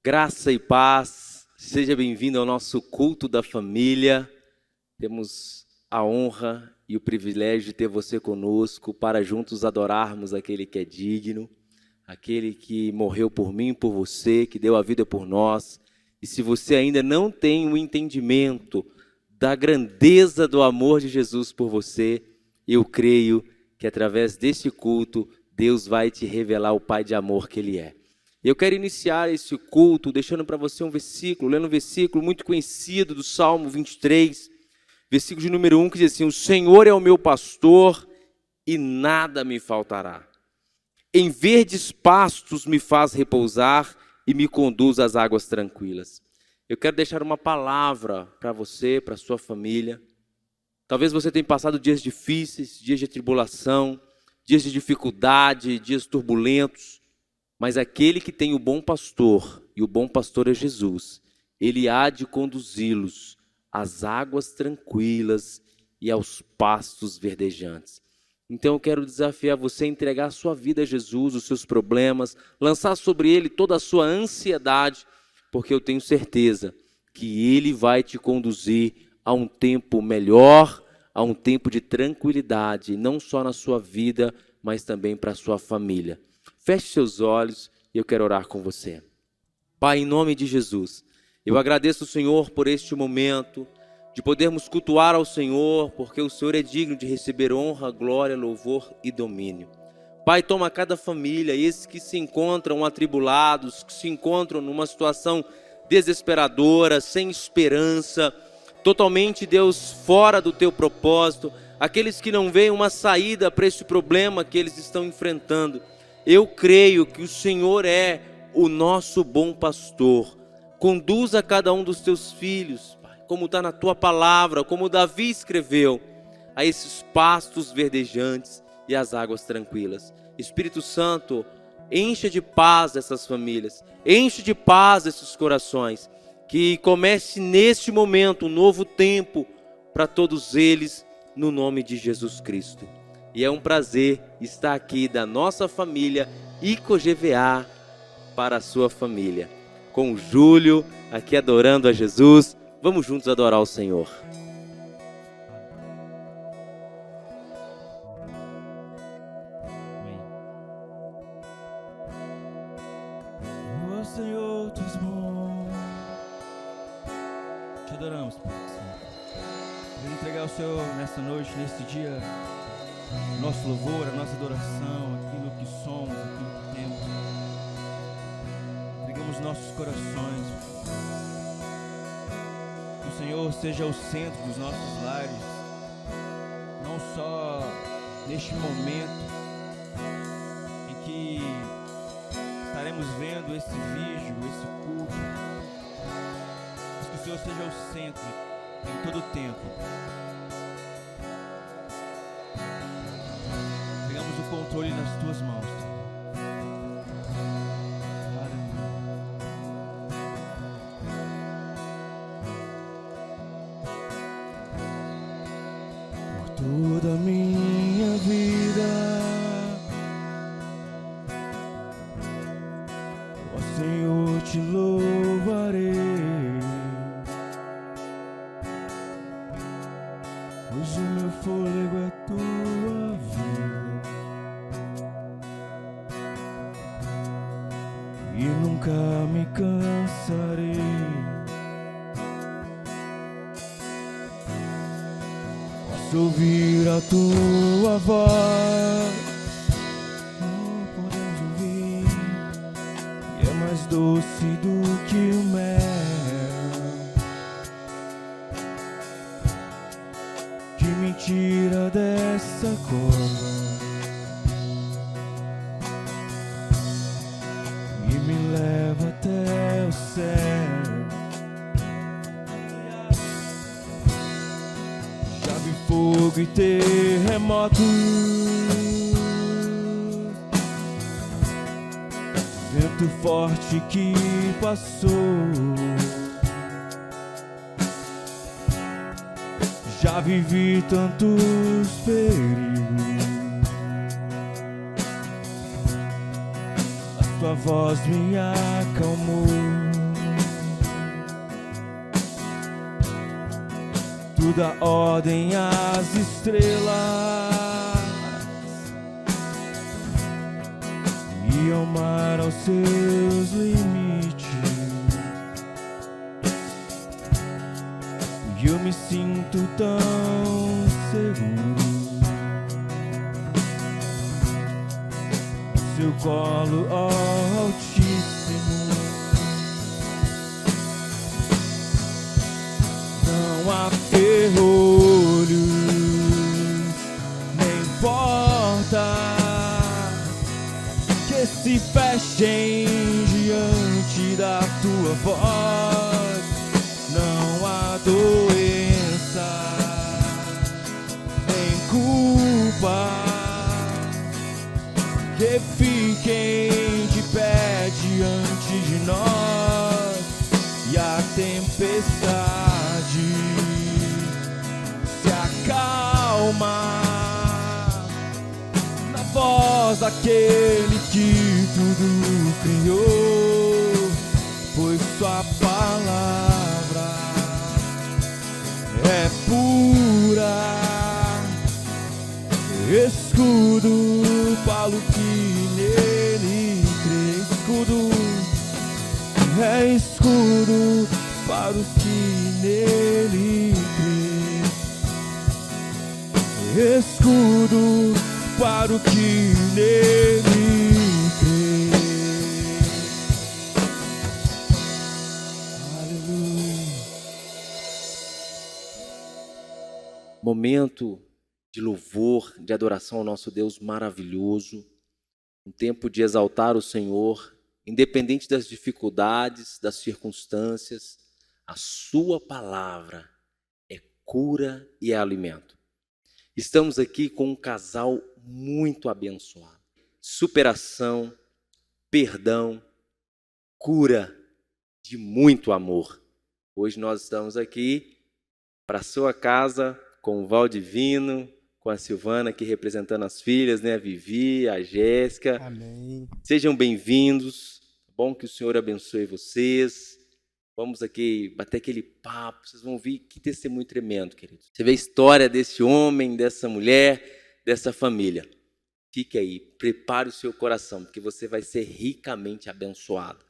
Graça e paz, seja bem-vindo ao nosso culto da família. Temos a honra e o privilégio de ter você conosco para juntos adorarmos aquele que é digno, aquele que morreu por mim e por você, que deu a vida por nós. E se você ainda não tem o entendimento da grandeza do amor de Jesus por você, eu creio que através deste culto Deus vai te revelar o Pai de amor que Ele é. Eu quero iniciar esse culto deixando para você um versículo, lendo um versículo muito conhecido do Salmo 23, versículo de número 1, que diz assim: o Senhor é o meu pastor e nada me faltará. Em verdes pastos me faz repousar e me conduz às águas tranquilas. Eu quero deixar uma palavra para você, para a sua família. Talvez você tenha passado dias difíceis, dias de tribulação, dias de dificuldade, dias turbulentos. Mas aquele que tem o bom pastor, e o bom pastor é Jesus, ele há de conduzi-los às águas tranquilas e aos pastos verdejantes. Então eu quero desafiar você a entregar a sua vida a Jesus, os seus problemas, lançar sobre ele toda a sua ansiedade, porque eu tenho certeza que ele vai te conduzir a um tempo melhor, a um tempo de tranquilidade, não só na sua vida, mas também para a sua família. Feche seus olhos e eu quero orar com você. Pai, em nome de Jesus, eu agradeço o Senhor por este momento, de podermos cultuar ao Senhor, porque o Senhor é digno de receber honra, glória, louvor e domínio. Pai, toma cada família, esses que se encontram atribulados, que se encontram numa situação desesperadora, sem esperança, totalmente, Deus, fora do teu propósito, aqueles que não veem uma saída para esse problema que eles estão enfrentando. Eu creio que o Senhor é o nosso bom pastor. Conduza cada um dos teus filhos, Pai, como está na tua palavra, como Davi escreveu, a esses pastos verdejantes e às águas tranquilas. Espírito Santo, encha de paz essas famílias, enche de paz esses corações, que comece neste momento um novo tempo para todos eles, no nome de Jesus Cristo. E é um prazer estar aqui da nossa família ICOGVA para a sua família. Com o Júlio aqui adorando a Jesus. Vamos juntos adorar o Senhor. O Senhor, tu és bom. Te adoramos, Pai. Queremos entregar ao Senhor nessa noite, nesse dia, nosso louvor, a nossa adoração, aquilo que somos, aquilo que temos. Entregamos nossos corações. Que o Senhor seja o centro dos nossos lares, não só neste momento em que estaremos vendo esse vídeo, esse culto, mas que o Senhor seja o centro em todo o tempo. Pegamos o controle nas tuas mãos. Por toda a minha vida, ó Senhor, te louvarei, pois o meu fôlego é tua vida. E nunca me cansarei. Posso ouvir a tua voz, podemos ouvir, e é mais doce do que o mel, que me tira dessa cova e me leva até o céu. Já vi fogo e terremotos, vento forte que passou. Já vivi tantos perigos, a tua voz me acalmou. tu dá ordem às estrelas e ao mar aos seus limites. E eu me sinto tão seguro. Seu colo, ó Altíssimo. Não há ferrolhos, nem portas que se fechem diante da tua voz. Não há doença, nem culpa que fiquem de pé diante de nós. E a tempestade se acalma na voz daquele que tudo criou, pois sua palavra é pura, escudo para o que nele crê. Escudo é escudo para os que nele crê. Escudo para o que nele crê. Aleluia. Momento de louvor, de adoração ao nosso Deus maravilhoso, um tempo de exaltar o Senhor, independente das dificuldades, das circunstâncias. A sua palavra é cura e é alimento. Estamos aqui com um casal muito abençoado. Superação, perdão, cura de muito amor. Hoje nós estamos aqui para a sua casa com o Valdivino, com a Silvana aqui representando as filhas, né? A Vivi, a Jéssica. Amém. Sejam bem-vindos. Bom que o Senhor abençoe vocês. Vamos aqui bater aquele papo. Vocês vão ouvir que testemunho tremendo, queridos. Você vê a história desse homem, dessa mulher, dessa família. Fique aí, prepare o seu coração, porque você vai ser ricamente abençoado.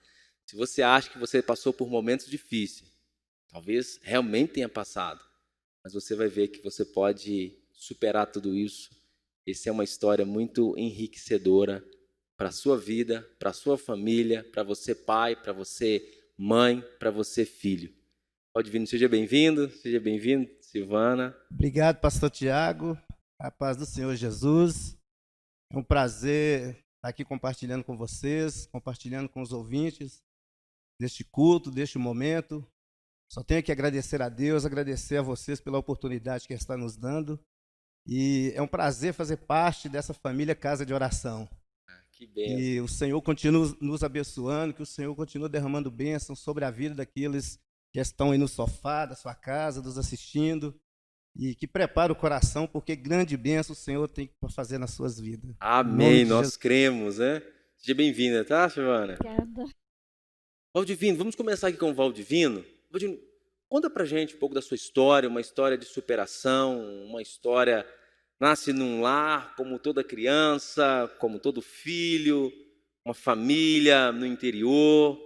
Se você acha que você passou por momentos difíceis, talvez realmente tenha passado, mas você vai ver que você pode superar tudo isso. Essa é uma história muito enriquecedora para a sua vida, para a sua família, para você pai, para você mãe, para você filho. Valdivino, seja bem-vindo, Silvana. Obrigado, pastor Tiago. A paz do Senhor Jesus. É um prazer estar aqui compartilhando com vocês, compartilhando com os ouvintes deste culto, deste momento. Só tenho que agradecer a Deus, agradecer a vocês pela oportunidade que está nos dando. E é um prazer fazer parte dessa família Casa de Oração. Que bênção. E o Senhor continua nos abençoando, que o Senhor continua derramando bênçãos sobre a vida daqueles que estão aí no sofá da sua casa, nos assistindo. E que prepara o coração, porque grande bênção o Senhor tem para fazer nas suas vidas. Amém, nós cremos, né? Seja bem-vinda, tá, Silvana? Obrigada. Valdivino, vamos começar aqui com o Valdivino. Valdivino, conta pra gente um pouco da sua história, uma história de superação, uma história... Nasce num lar, como toda criança, como todo filho, uma família no interior,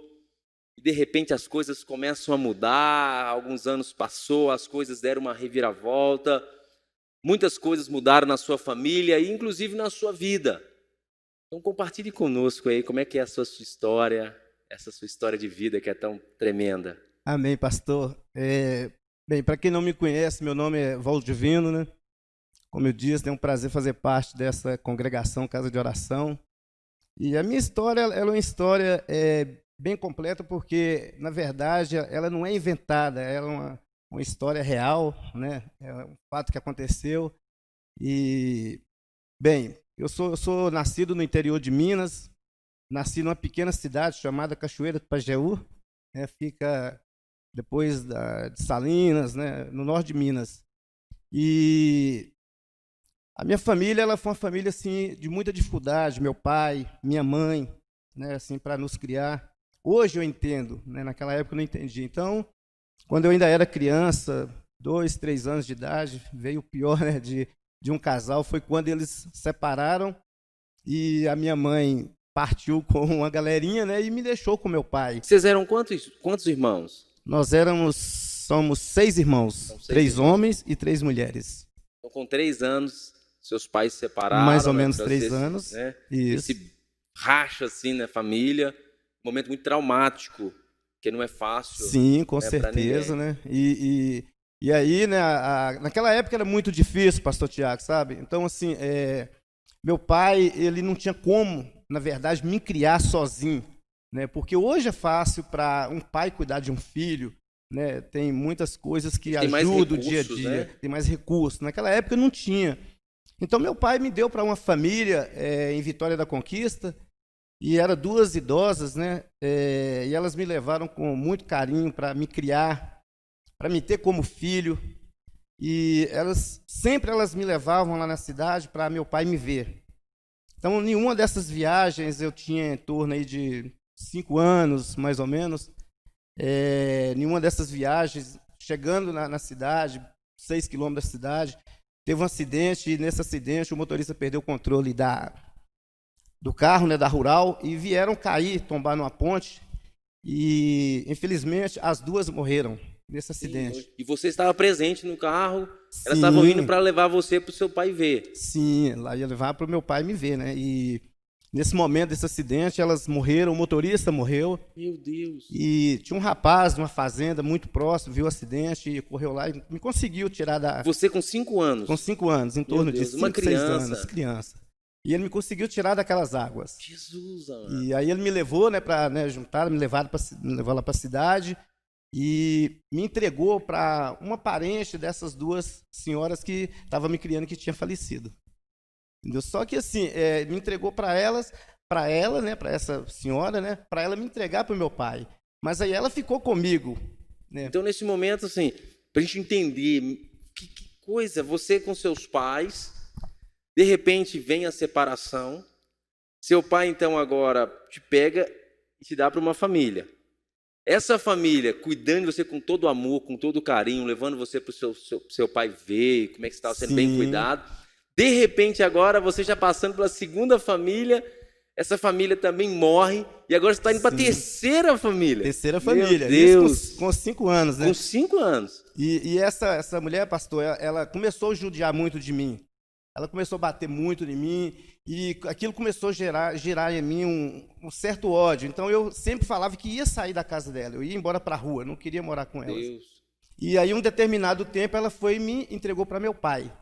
e de repente as coisas começam a mudar, alguns anos passou, as coisas deram uma reviravolta, muitas coisas mudaram na sua família e inclusive na sua vida. Então compartilhe conosco aí como é que é essa sua história, essa sua história de vida que é tão tremenda. Amém, pastor. Bem, para quem não me conhece, meu nome é Valdivino, né? Como eu disse, é um prazer fazer parte dessa congregação Casa de Oração. E a minha história ela é uma história bem completa, porque, na verdade, ela não é inventada, ela é uma história real, né? É um fato que aconteceu. E, bem, eu sou nascido no interior de Minas, nasci numa pequena cidade chamada Cachoeira do Pajeú, né? Fica depois de Salinas, né? No norte de Minas. E... a minha família, ela foi uma família assim de muita dificuldade, meu pai, minha mãe, né, assim para nos criar. Hoje eu entendo, né, naquela época eu não entendi. Então, quando eu ainda era criança, 2, 3 anos de idade. Veio o pior, né, de um casal, foi quando eles separaram e a minha mãe partiu com uma galerinha, né, e me deixou com meu pai. Vocês eram quantos irmãos? Nós somos 6 irmãos, São 6 3 irmãos. homens e 3 mulheres. Então, com 3 anos, seus pais se separaram. Mais ou menos né, 3 anos. Né, Isso. esse racha assim na família, um momento muito traumático, que não é fácil. Sim, com pra certeza, ninguém. né? E aí, né, naquela época era muito difícil, pastor Tiago, sabe? Então, assim, meu pai, ele não tinha como, na verdade, me criar sozinho, né? Porque hoje é fácil para um pai cuidar de um filho, né? Tem muitas coisas que Tem mais ajudam o dia a recursos, dia, né? tem mais recursos. Naquela época não tinha. Então, meu pai me deu para uma família em Vitória da Conquista, e eram 2 idosas, né? E elas me levaram com muito carinho para me criar, para me ter como filho. E elas me levavam lá na cidade para meu pai me ver. Então, nenhuma dessas viagens eu tinha em torno aí de 5 anos, mais ou menos. Nenhuma dessas viagens, chegando na cidade, 6 quilômetros da cidade, teve um acidente, e nesse acidente o motorista perdeu o controle do carro, né, da Rural, e vieram cair, tombar numa ponte, e infelizmente as 2 morreram nesse acidente. E você estava presente no carro, Sim. elas estavam indo para levar você para o seu pai ver. Sim, lá ia levar para o meu pai me ver, né? E nesse momento desse acidente elas morreram, o motorista morreu. Meu Deus. E tinha um rapaz de uma fazenda muito próximo, viu o acidente e correu lá e me conseguiu tirar da... Você com 5 anos? Com 5 anos, em torno de 5, 6 anos, criança. E ele me conseguiu tirar daquelas águas. Jesus, amado. E aí ele me levou, né, para, né, juntar, me levou lá para a cidade e me entregou para uma parente dessas 2 senhoras que estava me criando, que tinha falecido. Entendeu? Só que assim, me entregou para ela, né, para essa senhora, né, para ela me entregar para o meu pai. Mas aí ela ficou comigo, né? Então, nesse momento, assim, para a gente entender que coisa, você com seus pais, de repente vem a separação, seu pai, então, agora te pega e te dá para uma família. Essa família, cuidando de você com todo amor, com todo carinho, levando você para o seu pai ver como é que você estava sendo bem cuidado. De repente, agora, você já passando pela 2ª família, essa família também morre, e agora você está indo para a 3ª família. 3ª família. Meu Deus. Isso com 5 anos, né? Com 5 anos. E essa mulher, pastor, ela começou a judiar muito de mim. Ela começou a bater muito em mim, e aquilo começou a gerar em mim um certo ódio. Então, eu sempre falava que ia sair da casa dela, eu ia embora para a rua, não queria morar com ela. E aí, um determinado tempo, ela foi e me entregou para meu pai,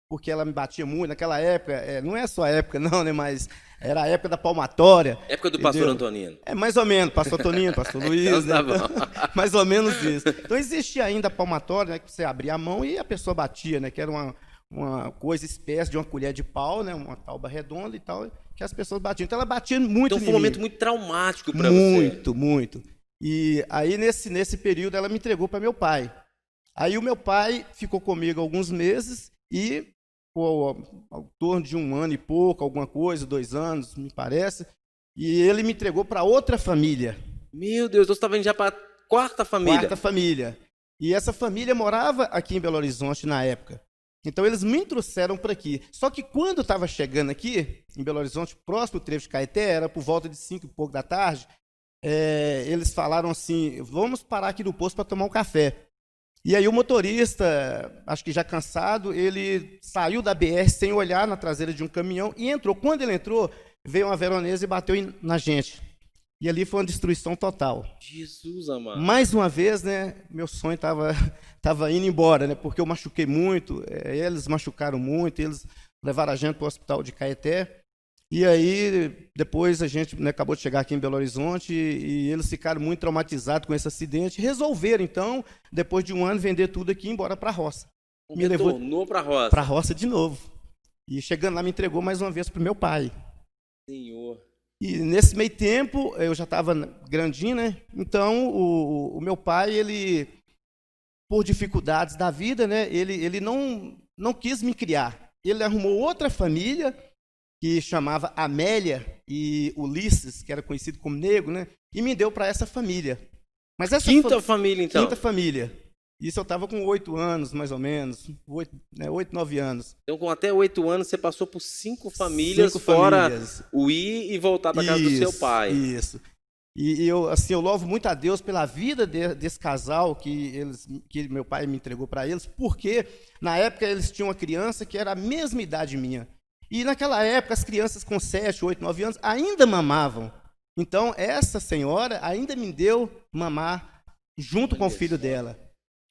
porque ela me batia muito. Naquela época, não é só a época não, né, mas era a época da palmatória. Época do pastor Antonino. Mais ou menos, pastor Antonino, pastor Luiz, então, né? Tá bom. Mais ou menos isso. Então, existia ainda a palmatória, né, que você abria a mão e a pessoa batia, né, que era uma coisa espécie de uma colher de pau, né, uma tauba redonda e tal, que as pessoas batiam. Então ela batia muito. Então foi um momento muito traumático para você. Muito. E aí nesse período ela me entregou para meu pai. Aí o meu pai ficou comigo alguns meses e ao torno de 1 ano e pouco, alguma coisa, 2 anos, me parece, e ele me entregou para outra família. Meu Deus, você estava indo já para a 4ª família. 4ª família. E essa família morava aqui em Belo Horizonte na época. Então, eles me trouxeram para aqui. Só que quando eu estava chegando aqui, em Belo Horizonte, próximo do trevo de Caeté, era por volta de 5 e pouco da tarde, eles falaram assim, vamos parar aqui no posto para tomar um café. E aí o motorista, acho que já cansado, ele saiu da BR sem olhar na traseira de um caminhão e entrou. Quando ele entrou, veio uma veronesa e bateu na gente. E ali foi uma destruição total. Jesus amado. Mais uma vez, né, meu sonho estava indo embora, né, porque eu machuquei muito, eles machucaram muito, eles levaram a gente para o hospital de Caeté. E aí, depois a gente, né, acabou de chegar aqui em Belo Horizonte e eles ficaram muito traumatizados com esse acidente. Resolveram, então, depois de 1 ano, vender tudo aqui e ir embora para a roça. Me retornou para a roça. Para a roça de novo. E chegando lá, me entregou mais uma vez para o meu pai. Senhor. E nesse meio tempo, eu já estava grandinho, né? Então, o meu pai, ele, por dificuldades da vida, né, ele não quis me criar. Ele arrumou outra família, que chamava Amélia e Ulisses, que era conhecido como negro, né? E me deu para essa família. Mas essa quinta família, então? Quinta família. Isso eu estava com 8 anos, mais ou menos, 8, 9 anos. Então, com até 8 anos, você passou por 5 famílias, 5 fora famílias. o ir e voltar para casa do seu pai. Isso. E eu louvo muito a Deus pela vida desse casal que meu pai me entregou para eles, porque na época eles tinham uma criança que era a mesma idade minha. E naquela época as crianças com 7, 8, 9 anos ainda mamavam. Então essa senhora ainda me deu mamar junto com o filho dela.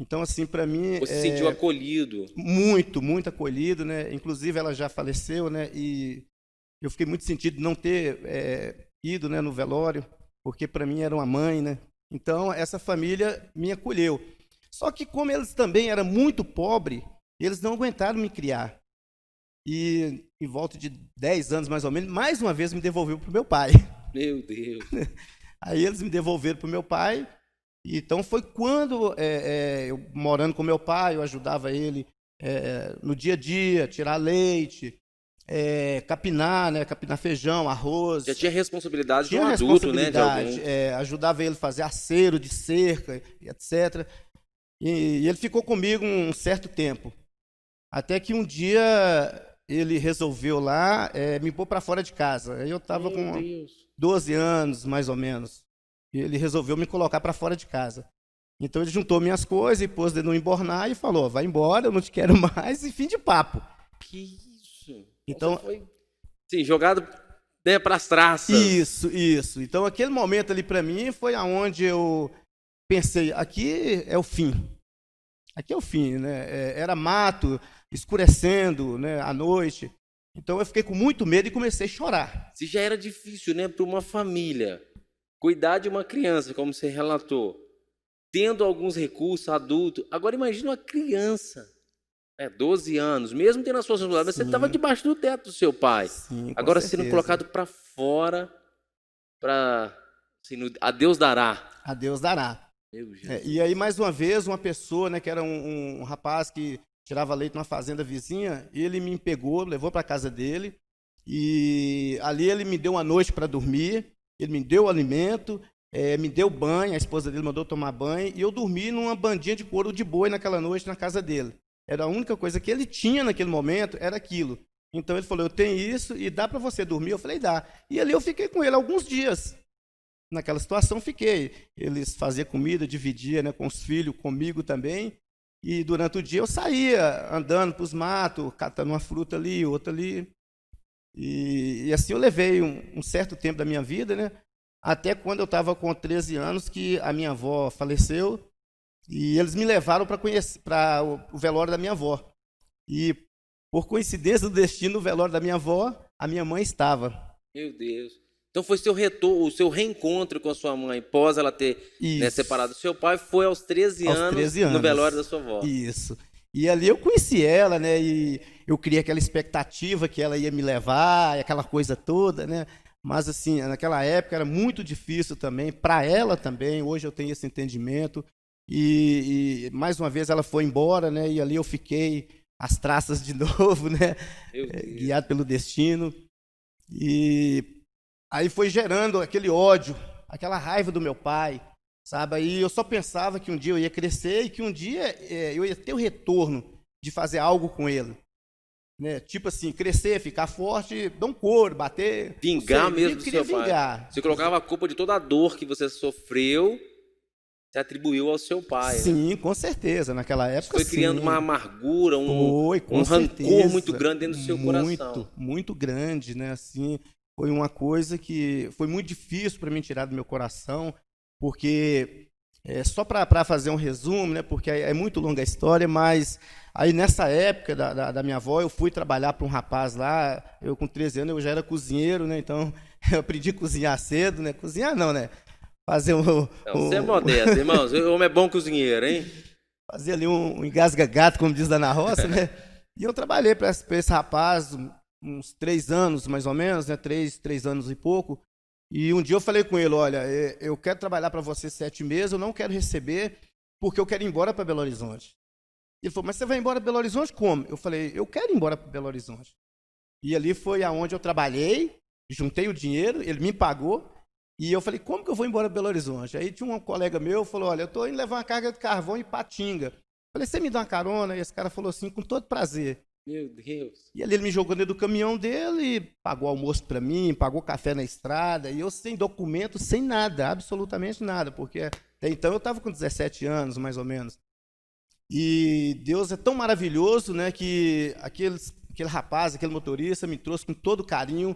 Então, assim, para mim... Você se sentiu acolhido. Muito, muito acolhido, né? Inclusive, ela já faleceu, né? E eu fiquei muito sentido de não ter ido, né, no velório, porque para mim era uma mãe, né? Então, essa família me acolheu. Só que, como eles também eram muito pobres, eles não aguentaram me criar. E, em volta de 10 anos, mais ou menos, mais uma vez me devolveu para o meu pai. Meu Deus. Aí eles me devolveram para o meu pai. Então foi quando, eu morando com meu pai, eu ajudava ele no dia a dia, tirar leite, capinar, né, capinar feijão, arroz. Já tinha responsabilidade de um adulto, né? De alguém. Ajudava ele a fazer acero de cerca, etc. E ele ficou comigo um certo tempo. Até que um dia ele resolveu lá me pôr para fora de casa. Aí eu estava com 12 anos, mais ou menos. Ele resolveu me colocar para fora de casa. Então ele juntou minhas coisas e pôs de não embornar e falou, vai embora, eu não te quero mais, e fim de papo. Que isso? Então você foi, sim, jogado, né, para as traças. Isso. Então aquele momento ali para mim foi aonde eu pensei, aqui é o fim. Aqui é o fim, né? Era mato, escurecendo, né, à noite. Então eu fiquei com muito medo e comecei a chorar. Se já era difícil, né, para uma família cuidar de uma criança, como você relatou, tendo alguns recursos, adulto. Agora imagina uma criança, 12 anos, mesmo tendo as suas responsabilidades, você estava debaixo do teto do seu pai. Sim, agora sendo colocado para fora, para assim, a Deus dará. A Deus dará. Meu Jesus. E aí, mais uma vez, uma pessoa, né, que era um rapaz que tirava leite numa fazenda vizinha, ele me pegou, levou para a casa dele, e ali ele me deu uma noite para dormir. Ele me deu alimento, me deu banho, a esposa dele mandou tomar banho, e eu dormi numa bandinha de couro de boi naquela noite na casa dele. Era a única coisa que ele tinha naquele momento, era aquilo. Então ele falou, eu tenho isso e dá para você dormir? Eu falei, dá. E ali eu fiquei com ele alguns dias. Naquela situação fiquei. Eles faziam comida, dividia, né, com os filhos, comigo também. E durante o dia eu saía andando para os matos, catando uma fruta ali, outra ali. E assim eu levei um certo tempo da minha vida, né? Até quando eu estava com 13 anos que a minha avó faleceu e eles me levaram para o velório da minha avó. E por coincidência do destino, no velório da minha avó, a minha mãe estava. Meu Deus. Então foi seu retorno, o seu reencontro com a sua mãe, após ela ter, né, separado do seu pai, foi aos 13 anos no velório da sua avó. Isso. E ali eu conheci ela, né? E eu criei aquela expectativa que ela ia me levar, e aquela coisa toda, né? Mas, assim, naquela época era muito difícil também, para ela também. Hoje eu tenho esse entendimento. E mais uma vez ela foi embora, né? E ali eu fiquei às traças de novo, né? Guiado pelo destino. E aí foi gerando aquele ódio, aquela raiva do meu pai. Sabe? Aí eu só pensava que um dia eu ia crescer e que um dia eu ia ter o retorno de fazer algo com ele. Né? Tipo assim, crescer, ficar forte, dar um couro, bater. Vingar mesmo do seu pai. Você colocava a culpa de toda a dor que você sofreu, você atribuiu ao seu pai. Sim, né? Com certeza. Naquela época, foi criando uma amargura, um rancor muito grande dentro do seu coração. Muito grande, né? Assim, foi uma coisa que foi muito difícil para mim tirar do meu coração. Porque, só para fazer um resumo, né, porque é muito longa a história, mas aí nessa época da minha avó, eu fui trabalhar para um rapaz lá, eu com 13 anos, eu já era cozinheiro, né, então eu aprendi a cozinhar cedo, né, cozinhar não, né, fazer você é modesto, irmãos, o homem é bom cozinheiro, hein? Fazer ali um engasga-gato, como diz lá na roça, né, e eu trabalhei para esse rapaz uns 3 anos, mais ou menos, né, 3 anos e pouco. E um dia eu falei com ele, olha, eu quero trabalhar para você 7 meses, eu não quero receber, porque eu quero ir embora para Belo Horizonte. Ele falou, mas você vai embora para Belo Horizonte como? Eu falei, eu quero ir embora para Belo Horizonte. E ali foi aonde eu trabalhei, juntei o dinheiro, ele me pagou, e eu falei, como que eu vou embora para Belo Horizonte? Aí tinha um colega meu, falou, olha, eu estou indo levar uma carga de carvão em Patinga. Falei, você me dá uma carona? E esse cara falou assim, com todo prazer. Meu Deus. E ali ele me jogou dentro do caminhão dele, pagou almoço para mim, pagou café na estrada, e eu sem documento, sem nada, absolutamente nada, porque até então eu estava com 17 anos, mais ou menos. E Deus é tão maravilhoso, né, que aquele rapaz, aquele motorista me trouxe com todo carinho,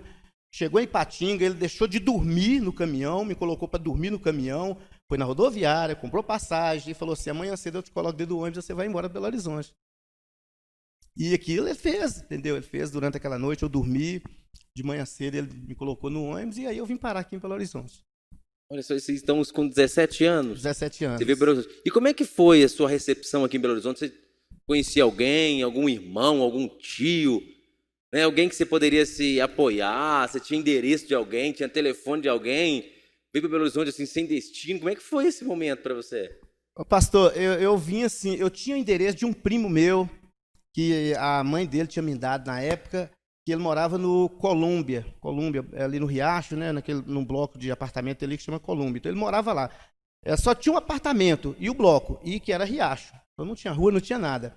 chegou em Ipatinga, ele deixou de dormir no caminhão, me colocou para dormir no caminhão, foi na rodoviária, comprou passagem e falou assim, amanhã cedo eu te coloco dentro do ônibus e você vai embora para Belo Horizonte. E aquilo ele fez, entendeu? Ele fez durante aquela noite, eu dormi, de manhã cedo ele me colocou no ônibus e aí eu vim parar aqui em Belo Horizonte. Olha só, vocês estão com 17 anos. 17 anos. Você veio para Belo Horizonte. E como é que foi a sua recepção aqui em Belo Horizonte? Você conhecia alguém, algum irmão, algum tio, né? Alguém que você poderia se apoiar? Você tinha endereço de alguém, tinha telefone de alguém? Veio para Belo Horizonte assim, sem destino. Como é que foi esse momento para você? Pastor, eu vim assim, eu tinha o endereço de um primo meu, que a mãe dele tinha me dado na época, que ele morava no Colômbia, ali no Riacho, né, num bloco de apartamento ali que chama Colômbia. Então ele morava lá. Só tinha um apartamento e o bloco, e que era Riacho. Então não tinha rua, não tinha nada.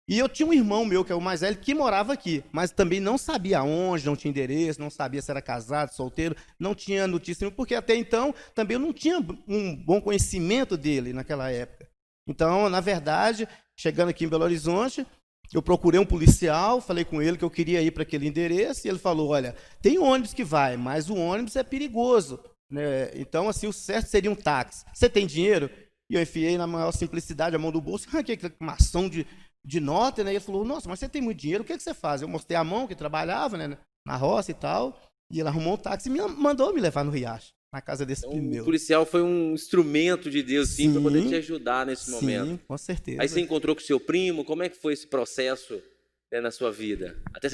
E eu tinha um irmão meu, que é o mais velho, que morava aqui, mas também não sabia onde, não tinha endereço, não sabia se era casado, solteiro, não tinha notícia, porque até então também eu não tinha um bom conhecimento dele naquela época. Então, na verdade, chegando aqui em Belo Horizonte, eu procurei um policial, falei com ele que eu queria ir para aquele endereço, e ele falou, olha, tem ônibus que vai, mas o ônibus é perigoso, né? Então, assim, o certo seria um táxi. Você tem dinheiro? E eu enfiei na maior simplicidade a mão do bolso, arranquei uma ação de nota, né? E ele falou, nossa, mas você tem muito dinheiro, o que você faz? Eu mostrei a mão que trabalhava, né, na roça e tal, e ele arrumou um táxi e mandou me levar no Riacho, na casa desse primo meu. O policial foi um instrumento de Deus, sim, para poder te ajudar nesse momento. Sim, com certeza. Aí você encontrou com o seu primo, como é que foi esse processo, né, na sua vida? Até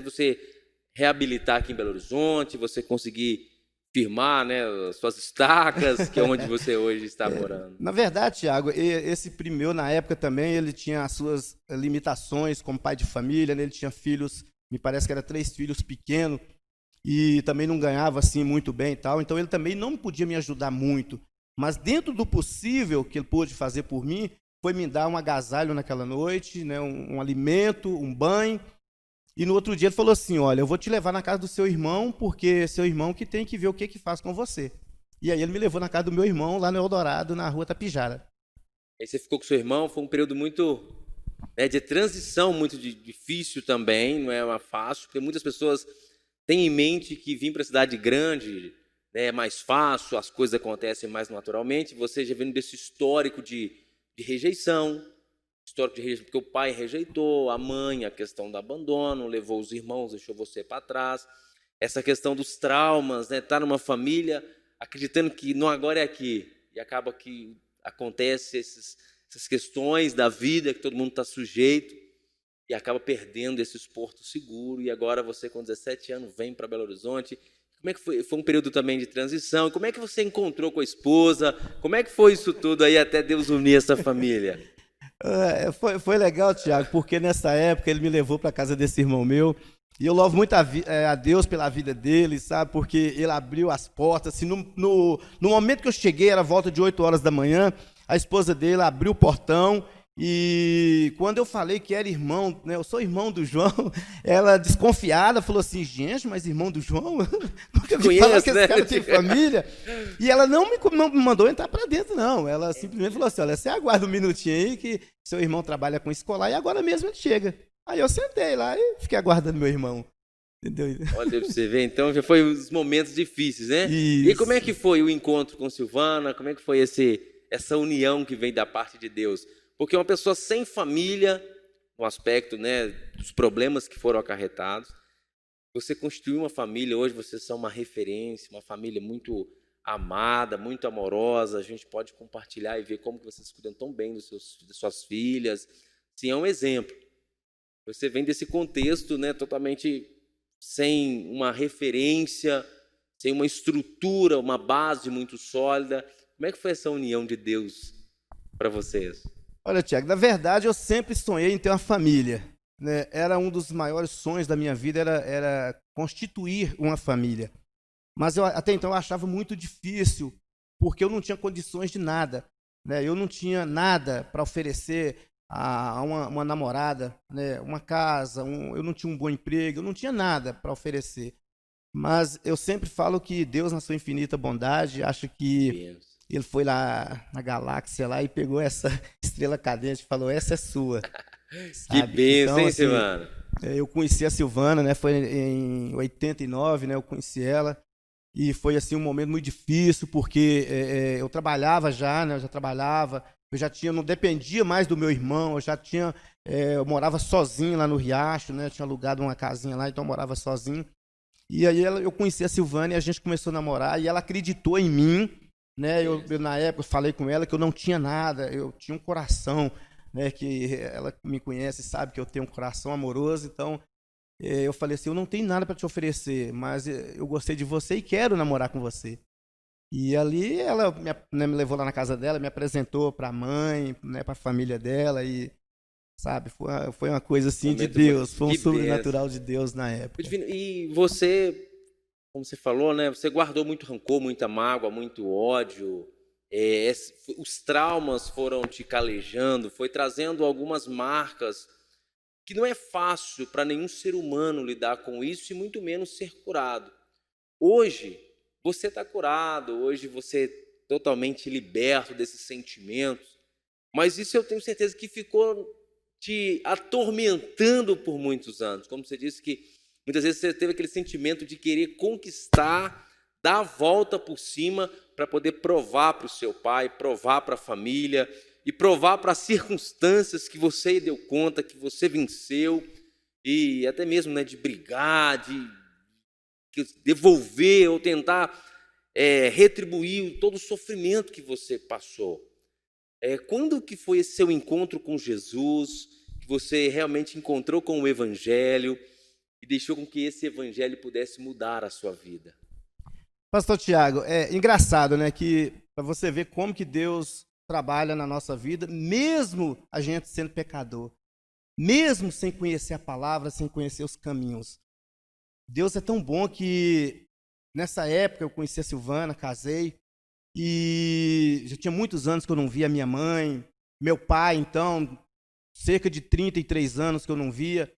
você reabilitar aqui em Belo Horizonte, você conseguir firmar, né, as suas estacas, que é onde você hoje está morando. Na verdade, Tiago, esse primo meu, na época também, ele tinha as suas limitações como pai de família, né? Ele tinha filhos, me parece que eram 3 filhos pequenos, e também não ganhava assim muito bem e tal, então ele também não podia me ajudar muito, mas dentro do possível que ele pôde fazer por mim, foi me dar um agasalho naquela noite, né, um alimento, um banho, e no outro dia ele falou assim, olha, eu vou te levar na casa do seu irmão, porque seu irmão que tem que ver o que faz com você. E aí ele me levou na casa do meu irmão, lá no Eldorado, na rua Tapijara. Aí você ficou com seu irmão, foi um período muito, né, de transição, muito difícil também, não é fácil, porque muitas pessoas têm em mente que vir para a cidade grande, né, é mais fácil, as coisas acontecem mais naturalmente. Você já vendo desse histórico de rejeição, porque o pai rejeitou, a mãe, a questão do abandono, levou os irmãos, deixou você para trás. Essa questão dos traumas, né, tá numa família acreditando que não agora é aqui, e acaba que acontece essas questões da vida que todo mundo está sujeito, e acaba perdendo esse porto seguro, e agora você com 17 anos vem para Belo Horizonte. Como é que foi? Foi um período também de transição. Como é que você encontrou com a esposa? Como é que foi isso tudo aí até Deus unir essa família? Foi legal, Tiago, porque nessa época ele me levou para a casa desse irmão meu, e eu louvo muito a Deus pela vida dele, sabe? Porque ele abriu as portas. Assim, no momento que eu cheguei, era volta de 8 horas da manhã, a esposa dele abriu o portão, e quando eu falei que era irmão, né, eu sou irmão do João, ela desconfiada falou assim, gente, mas irmão do João? Nunca vi falar que esse cara tem família. E ela não me mandou entrar para dentro, não. Ela simplesmente falou assim, olha, você aguarda um minutinho aí que seu irmão trabalha com escolar e agora mesmo ele chega. Aí eu sentei lá e fiquei aguardando meu irmão. Entendeu? Olha, você vê, então já foi os momentos difíceis, né? Isso. E como é que foi o encontro com Silvana? Como é que foi essa união que vem da parte de Deus? Porque uma pessoa sem família, no aspecto, né, dos problemas que foram acarretados, você constituiu uma família, hoje vocês são uma referência, uma família muito amada, muito amorosa, a gente pode compartilhar e ver como que vocês cuidam tão bem das suas filhas. Sim, é um exemplo. Você vem desse contexto, né, totalmente sem uma referência, sem uma estrutura, uma base muito sólida. Como é que foi essa união de Deus para vocês? Olha, Tiago, na verdade eu sempre sonhei em ter uma família, né? Era um dos maiores sonhos da minha vida, era constituir uma família. Mas até então eu achava muito difícil, porque eu não tinha condições de nada. né? Eu não tinha nada para oferecer a uma namorada, né? Uma casa, eu não tinha um bom emprego, eu não tinha nada para oferecer. Mas eu sempre falo que Deus, na sua infinita bondade, acho que ele foi lá na galáxia lá e pegou essa estrela cadente e falou, essa é sua. Que bênção, então, hein, assim, Silvana? eu conheci a Silvana, né? Foi em 89, né? Eu conheci ela. E foi assim um momento muito difícil, porque eu trabalhava já, né? Eu já trabalhava, não dependia mais do meu irmão, eu morava sozinho lá no Riacho, né? Eu tinha alugado uma casinha lá, então eu morava sozinho. E aí eu conheci a Silvana e a gente começou a namorar e ela acreditou em mim, né? Eu na época falei com ela que eu não tinha nada, eu tinha um coração, né? Que ela me conhece, sabe que eu tenho um coração amoroso, então eu falei assim, eu não tenho nada para te oferecer, mas eu gostei de você e quero namorar com você. E ali ela me levou lá na casa dela, me apresentou para a mãe, né, para a família dela e, sabe, foi uma coisa assim de Deus, foi um sobrenatural de Deus na época. E você, como você falou, né, você guardou muito rancor, muita mágoa, muito ódio, os traumas foram te calejando, foi trazendo algumas marcas que não é fácil para nenhum ser humano lidar com isso e muito menos ser curado. Hoje, você está curado, hoje você é totalmente liberto desses sentimentos, mas isso eu tenho certeza que ficou te atormentando por muitos anos. Como você disse que muitas vezes você teve aquele sentimento de querer conquistar, dar a volta por cima para poder provar para o seu pai, provar para a família, e provar para as circunstâncias que você deu conta, que você venceu, e até mesmo, né, de brigar, de devolver ou tentar retribuir todo o sofrimento que você passou. Quando que foi esse seu encontro com Jesus, que você realmente encontrou com o Evangelho e deixou com que esse Evangelho pudesse mudar a sua vida? Pastor Tiago, é engraçado, né, que para você ver como que Deus trabalha na nossa vida, mesmo a gente sendo pecador, mesmo sem conhecer a palavra, sem conhecer os caminhos. Deus é tão bom que nessa época eu conheci a Silvana, casei, e já tinha muitos anos que eu não via a minha mãe, meu pai, então, cerca de 33 anos que eu não via,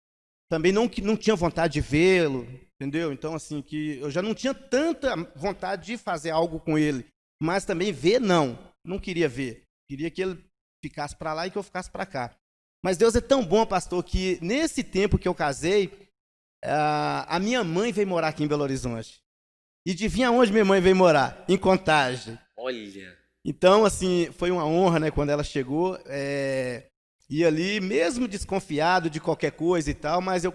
também não tinha vontade de vê-lo, entendeu? Então, assim, que eu já não tinha tanta vontade de fazer algo com ele, mas também ver, não queria ver. Queria que ele ficasse para lá e que eu ficasse para cá. Mas Deus é tão bom, pastor, que nesse tempo que eu casei, a minha mãe veio morar aqui em Belo Horizonte. E adivinha onde minha mãe veio morar? Em Contagem. Olha! Então, assim, foi uma honra, né, quando ela chegou. E ali, mesmo desconfiado de qualquer coisa e tal, mas eu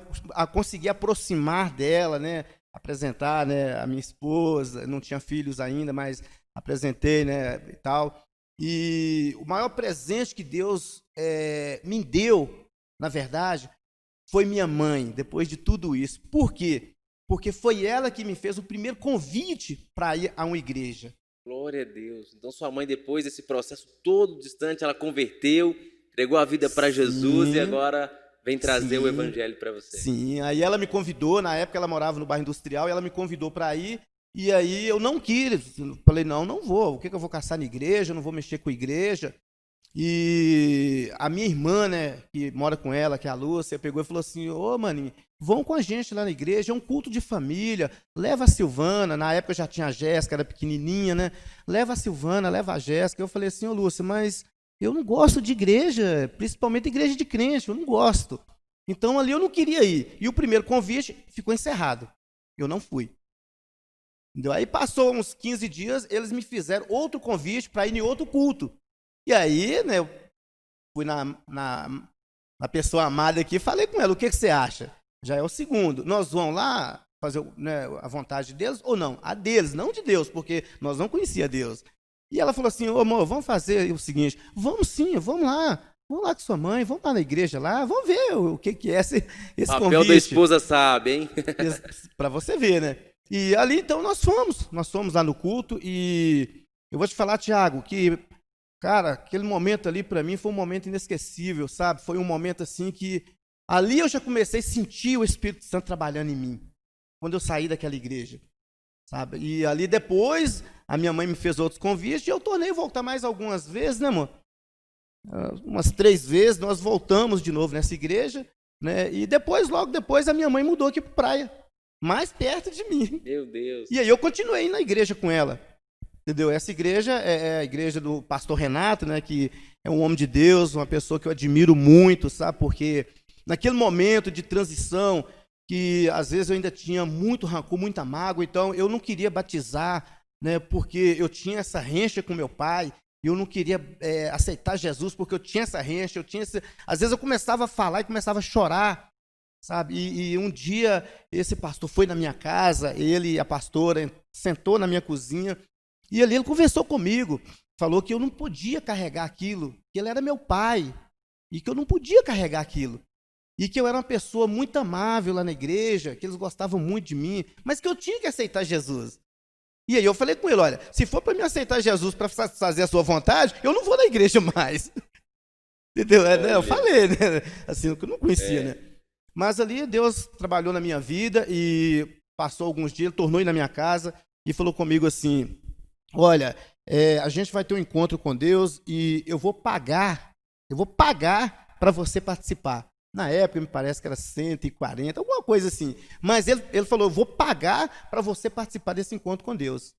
consegui aproximar dela, né, apresentar, né, a minha esposa. Não tinha filhos ainda, mas apresentei, né, e tal. E o maior presente que Deus me deu, na verdade, foi minha mãe, depois de tudo isso. Por quê? Porque foi ela que me fez o primeiro convite para ir a uma igreja. Glória a Deus. Então sua mãe, depois desse processo todo distante, ela converteu, entregou a vida para Jesus e agora vem trazer o Evangelho para você. Sim, aí ela me convidou, na época ela morava no bairro Industrial, e ela me convidou para ir. E aí eu não quis, falei, não vou, o que eu vou caçar na igreja, eu não vou mexer com a igreja. E a minha irmã, né, que mora com ela, que é a Lúcia, pegou e falou assim, maninho, vão com a gente lá na igreja, é um culto de família, leva a Silvana, na época já tinha a Jéssica, era pequenininha, né, leva a Silvana, leva a Jéssica. Eu falei assim, Lúcia, mas eu não gosto de igreja, principalmente igreja de crente, eu não gosto. Então ali eu não queria ir. E o primeiro convite ficou encerrado, eu não fui. Aí passou uns 15 dias, eles me fizeram outro convite para ir em outro culto. E aí, né, eu fui na pessoa amada aqui e falei com ela, o que você acha? Já é o segundo. Nós vamos lá fazer, né, a vontade de Deus ou não? A deles, não de Deus, porque nós não conhecíamos Deus. E ela falou assim, amor, vamos fazer o seguinte, vamos sim, vamos lá com sua mãe, vamos lá na igreja lá, vamos ver o que é esse convite. O papel da esposa sabe, hein? Para você ver, né? E ali, então, nós fomos lá no culto e eu vou te falar, Tiago, que, cara, aquele momento ali para mim foi um momento inesquecível, sabe? Foi um momento assim que, ali eu já comecei a sentir o Espírito Santo trabalhando em mim, quando eu saí daquela igreja, sabe? E ali depois, a minha mãe me fez outros convites e eu tornei voltar mais algumas vezes, né, amor? Umas 3 vezes nós voltamos de novo nessa igreja, né? E depois, logo depois, a minha mãe mudou aqui para praia, mais perto de mim. Meu Deus. E aí eu continuei na igreja com ela, entendeu? Essa igreja é a igreja do pastor Renato, né? Que é um homem de Deus, uma pessoa que eu admiro muito, sabe? Porque naquele momento de transição, que às vezes eu ainda tinha muito rancor, muita mágoa, então eu não queria batizar, né? Porque eu tinha essa rencha com meu pai. Eu não queria aceitar Jesus porque eu tinha essa rencha, às vezes eu começava a falar e começava a chorar, sabe? E um dia esse pastor foi na minha casa, ele e a pastora sentou na minha cozinha e ali ele conversou comigo, falou que eu não podia carregar aquilo, que ele era meu pai e que eu não podia carregar aquilo. E que eu era uma pessoa muito amável lá na igreja, que eles gostavam muito de mim, mas que eu tinha que aceitar Jesus. E aí eu falei com ele, olha, se for para me aceitar Jesus para fazer a sua vontade, eu não vou na igreja mais. Entendeu? Eu falei, né? Assim, que eu não conhecia, né? Mas ali Deus trabalhou na minha vida e passou alguns dias, tornou na minha casa e falou comigo assim, olha, a gente vai ter um encontro com Deus e eu vou pagar para você participar. Na época, me parece que era 140, alguma coisa assim. Mas ele falou, eu vou pagar para você participar desse encontro com Deus.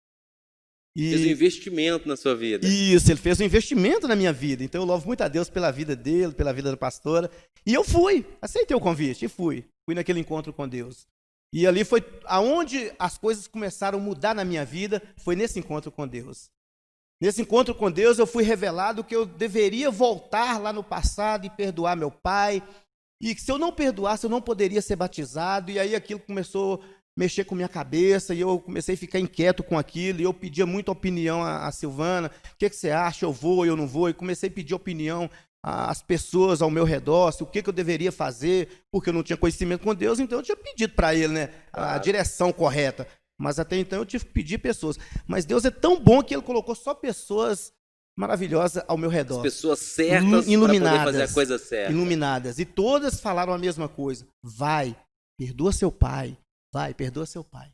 Fez um investimento na sua vida. Isso, ele fez um investimento na minha vida. Então eu louvo muito a Deus pela vida dele, pela vida da pastora. E eu fui, aceitei o convite e fui naquele encontro com Deus. E ali foi aonde as coisas começaram a mudar na minha vida, foi nesse encontro com Deus. Nesse encontro com Deus eu fui revelado que eu deveria voltar lá no passado e perdoar meu pai. E que se eu não perdoasse, eu não poderia ser batizado. E aí aquilo começou a mexer com minha cabeça. E eu comecei a ficar inquieto com aquilo. E eu pedia muita opinião a Silvana. O que você acha? Eu vou, eu não vou? E comecei a pedir opinião às pessoas ao meu redor. O que eu deveria fazer. Porque eu não tinha conhecimento com Deus. Então eu tinha pedido para ele, né, a direção correta. Mas até então eu tive que pedir pessoas. Mas Deus é tão bom que ele colocou só pessoas maravilhosa ao meu redor. As pessoas certas para poder fazer a coisa certa. Iluminadas. E todas falaram a mesma coisa. Vai, perdoa seu pai. Vai, perdoa seu pai.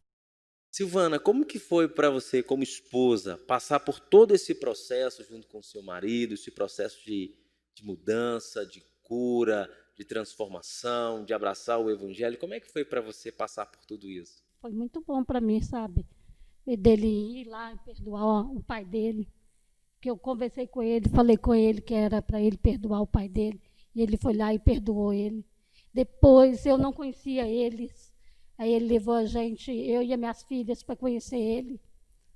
Silvana, como que foi para você, como esposa, passar por todo esse processo junto com o seu marido, esse processo de mudança, de cura, de transformação, de abraçar o evangelho? Como é que foi para você passar por tudo isso? Foi muito bom para mim, sabe? E dele ir lá e perdoar o pai dele. Que eu conversei com ele, falei com ele que era para ele perdoar o pai dele, e ele foi lá e perdoou ele. Depois, eu não conhecia eles, aí ele levou a gente, eu e as minhas filhas, para conhecer ele,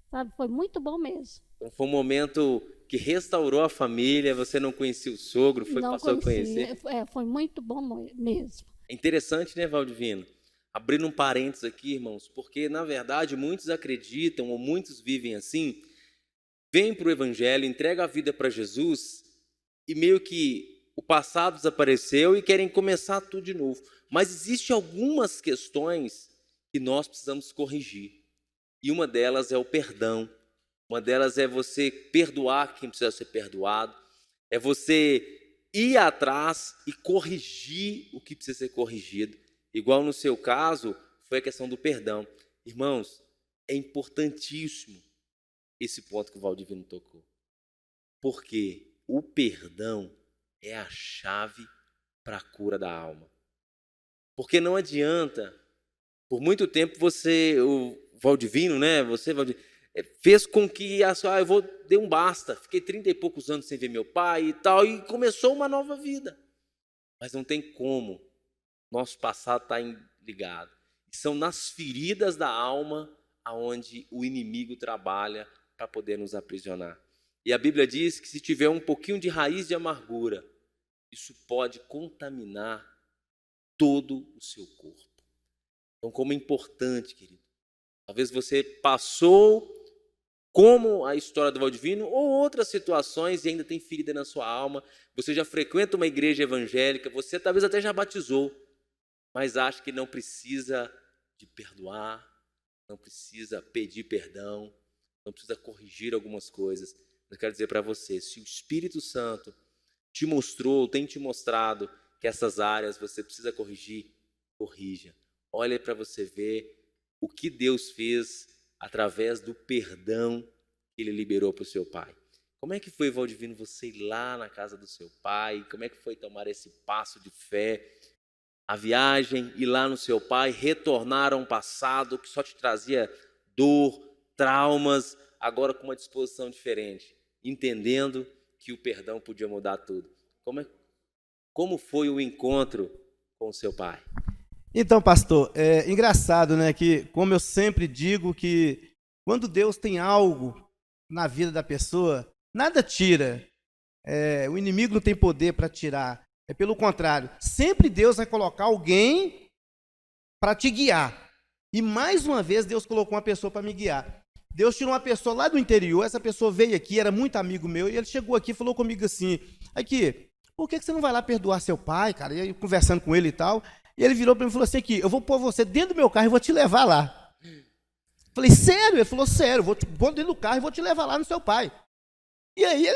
sabe? Foi muito bom mesmo. Então, foi um momento que restaurou a família, você não conhecia o sogro, passou a conhecer? Foi muito bom mesmo. É interessante, né, Valdivino? Abrindo um parênteses aqui, irmãos, porque, na verdade, muitos acreditam, ou muitos vivem assim, vem para o evangelho, entrega a vida para Jesus e meio que o passado desapareceu e querem começar tudo de novo. Mas existem algumas questões que nós precisamos corrigir. E uma delas é o perdão. Uma delas é você perdoar quem precisa ser perdoado. É você ir atrás e corrigir o que precisa ser corrigido. Igual no seu caso, foi a questão do perdão. Irmãos, é importantíssimo esse ponto que o Valdivino tocou. Porque o perdão é a chave para a cura da alma. Porque não adianta, por muito tempo o Valdivino, né? Fez com que dei um basta. Fiquei 30 e poucos anos sem ver meu pai e tal, e começou uma nova vida. Mas não tem como. Nosso passado está ligado. São nas feridas da alma aonde o inimigo trabalha para poder nos aprisionar. E a Bíblia diz que se tiver um pouquinho de raiz de amargura, isso pode contaminar todo o seu corpo. Então, como é importante, querido, talvez você passou como a história do Valdivino ou outras situações e ainda tem ferida na sua alma, você já frequenta uma igreja evangélica, você talvez até já batizou, mas acha que não precisa de perdoar, não precisa pedir perdão, não precisa corrigir algumas coisas. Eu quero dizer para você, se o Espírito Santo te mostrou, tem te mostrado que essas áreas você precisa corrigir, corrija. Olha para você ver o que Deus fez através do perdão que ele liberou para o seu pai. Como é que foi, Valdivino, você ir lá na casa do seu pai? Como é que foi tomar esse passo de fé? A viagem, ir lá no seu pai, retornar a um passado que só te trazia dor, traumas, agora com uma disposição diferente, entendendo que o perdão podia mudar tudo. Como foi o encontro com o seu pai? Então, pastor, é engraçado, né, que como eu sempre digo que quando Deus tem algo na vida da pessoa, nada tira. O inimigo não tem poder para tirar. É pelo contrário, sempre Deus vai colocar alguém para te guiar. E mais uma vez Deus colocou uma pessoa para me guiar. Deus tirou uma pessoa lá do interior, essa pessoa veio aqui, era muito amigo meu, e ele chegou aqui e falou comigo assim, aqui, por que você não vai lá perdoar seu pai, cara? E aí, conversando com ele e tal, e ele virou para mim e falou assim, aqui, eu vou pôr você dentro do meu carro e vou te levar lá. Falei, sério? Ele falou, sério, vou te pôr dentro do carro e vou te levar lá no seu pai. E aí